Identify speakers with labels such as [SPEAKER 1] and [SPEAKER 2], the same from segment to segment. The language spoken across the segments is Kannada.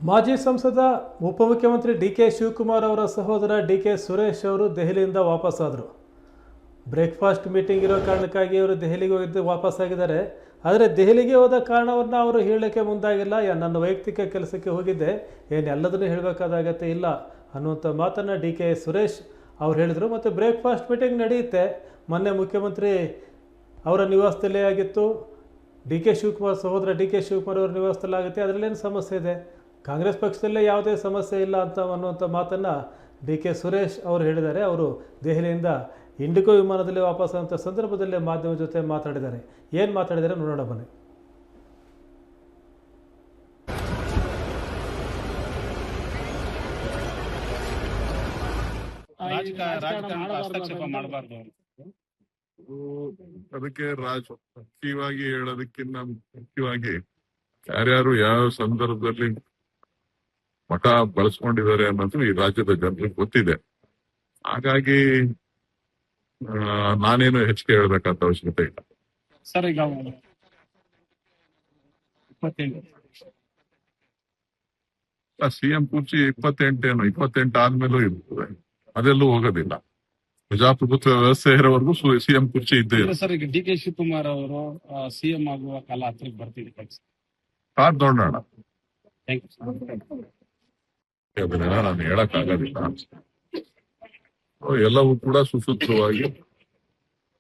[SPEAKER 1] ಮಾಜಿ ಸಂಸದ ಉಪಮುಖ್ಯಮಂತ್ರಿ ಡಿ.ಕೆ. ಶಿವಕುಮಾರ್ ಅವರ ಸಹೋದರ ಡಿ.ಕೆ. ಸುರೇಶ್ ಅವರು ದೆಹಲಿಯಿಂದ ವಾಪಸ್ಸಾದರು. ಬ್ರೇಕ್ಫಾಸ್ಟ್ ಮೀಟಿಂಗ್ ಇರೋ ಕಾರಣಕ್ಕಾಗಿ ಅವರು ದೆಹಲಿಗೆ ಹೋಗಿದ್ದು ವಾಪಸ್ಸಾಗಿದ್ದಾರೆ. ಆದರೆ ದೆಹಲಿಗೆ ಹೋದ ಕಾರಣವನ್ನು ಅವರು ಹೇಳಲಿಕ್ಕೆ ಮುಂದಾಗಿಲ್ಲ. ನನ್ನ ವೈಯಕ್ತಿಕ ಕೆಲಸಕ್ಕೆ ಹೋಗಿದ್ದೆ, ಎಲ್ಲದನ್ನೂ ಹೇಳಬೇಕಾದ ಅಗತ್ಯ ಇಲ್ಲ ಅನ್ನುವಂಥ ಮಾತನ್ನು ಡಿ.ಕೆ. ಸುರೇಶ್ ಅವರು ಹೇಳಿದರು. ಮತ್ತು ಬ್ರೇಕ್ಫಾಸ್ಟ್ ಮೀಟಿಂಗ್ ನಡೆಯುತ್ತೆ, ಮೊನ್ನೆ ಮುಖ್ಯಮಂತ್ರಿ ಅವರ ನಿವಾಸದಲ್ಲೇ ಆಗಿತ್ತು. ಡಿ.ಕೆ. ಶಿವಕುಮಾರ್ ಸಹೋದರ ಡಿ.ಕೆ. ಶಿವಕುಮಾರ್ ಅವರ ನಿವಾಸದಲ್ಲಾಗುತ್ತೆ. ಅದರಲ್ಲೇನು ಸಮಸ್ಯೆ ಇದೆ? ಕಾಂಗ್ರೆಸ್ ಪಕ್ಷದಲ್ಲೇ ಯಾವುದೇ ಸಮಸ್ಯೆ ಇಲ್ಲ ಅನ್ನುವಂಥ ಮಾತನ್ನು ಡಿ.ಕೆ. ಸುರೇಶ್ ಅವರು ಹೇಳಿದ್ದಾರೆ. ಅವರು ದೆಹಲಿಯಿಂದ ಇಂಡಿಗೋ ವಿಮಾನದಲ್ಲಿ ವಾಪಸ್ಸಾದಂಥ ಸಂದರ್ಭದಲ್ಲಿ ಮಾಧ್ಯಮ ಜೊತೆ ಮಾತಾಡಿದ್ದಾರೆ. ಏನು ಮಾತಾಡಿದ್ದಾರೆ ನೋಡೋಣ ಬನ್ನಿ.
[SPEAKER 2] ಅದಕ್ಕೆ ರಾಜಕೀಯವಾಗಿ ಹೇಳೋದಕ್ಕಿಂತ ಮುಖ್ಯವಾಗಿ ಯಾರ್ಯಾರು ಯಾವ ಸಂದರ್ಭದಲ್ಲಿ ಮಠ ಬಳಸ್ಕೊಂಡಿದ್ದಾರೆ ಅನ್ನೋದು ಈ ರಾಜ್ಯದ ಜನರಿಗೆ ಗೊತ್ತಿದೆ. ಹಾಗಾಗಿ ನಾನೇನು ಹೆಚ್ಚಿಗೆ ಹೇಳ್ಬೇಕಂತ ಅವಶ್ಯಕತೆ ಇಲ್ಲ.
[SPEAKER 3] ಸರ್, ಈಗ
[SPEAKER 2] ಸಿಎಂ ಕುರ್ಚಿ 28 ಆದ್ಮೇಲೂ ಇರ್ತದೆ, ಅದೆಲ್ಲೂ ಹೋಗೋದಿಲ್ಲ. ಪ್ರಜಾಪ್ರಭುತ್ವ ವ್ಯವಸ್ಥೆ ಇರೋವರೆಗೂ ಸಿಎಂ ಕುರ್ಚಿ ಇದ್ದೇ ಇದೆ.
[SPEAKER 3] ಸರ್, ಈಗ ಡಿ.ಕೆ. ಶಿವಕುಮಾರ್ ಅವರು ಸಿಎಂ ಆಗುವ ಕಾಲ ಹತ್ರಕ್ಕೆ ಬರ್ತಿದೆ.
[SPEAKER 2] ಕಾದ್ ನೋಡೋಣ,
[SPEAKER 3] ಥ್ಯಾಂಕ್ ಯು.
[SPEAKER 2] ನಾನು ಹೇಳಕ್ ಆಗೋದಿಲ್ಲ. ಎಲ್ಲವೂ ಕೂಡ ಸುಸೂತ್ರವಾಗಿ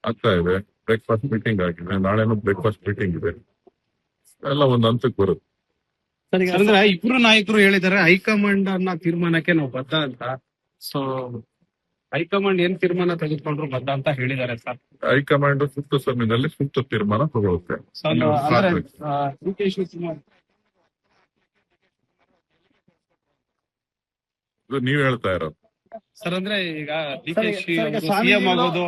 [SPEAKER 2] ಆಗ್ತಾ ಇದೆ. ಬ್ರೇಕ್ಫಾಸ್ಟ್ ಮೀಟಿಂಗ್ ಆಗಿದೆ, ನಾಳೆನೂ ಬ್ರೇಕ್ಫಾಸ್ಟ್ ಮೀಟಿಂಗ್ ಇದೆ, ಎಲ್ಲ ಒಂದು ಹಂತಕ್ಕೆ ಬರುತ್ತೆ.
[SPEAKER 3] ಅಂದ್ರೆ ಇಬ್ರು ನಾಯಕರು ಹೇಳಿದ್ದಾರೆ ಹೈಕಮಾಂಡ್ ಅನ್ನ ತೀರ್ಮಾನಕ್ಕೆ ನಾವು ಬದ್ಧ ಅಂತ. ಸೊ ಹೈಕಮಾಂಡ್ ಏನ್ ತೀರ್ಮಾನ ತೆಗೆದುಕೊಂಡ್ರು ಬದ್ಧ ಅಂತ ಹೇಳಿದ್ದಾರೆ ಸರ್.
[SPEAKER 2] ಹೈಕಮಾಂಡ್ ಸೂಕ್ತ ಸಮಯದಲ್ಲಿ ಸೂಕ್ತ ತೀರ್ಮಾನ ತಗೊಳುತ್ತೆ.
[SPEAKER 3] ಡಿ.ಕೆ. ಶಿವಕುಮಾರ್
[SPEAKER 2] ಇದು ನೀವ್ ಹೇಳ್ತಾ ಇರೋದು.
[SPEAKER 3] ಸರ್, ಅಂದ್ರೆ ಈಗ ಡಿ.ಕೆ. ಸಿಎಂ ಆಗೋದು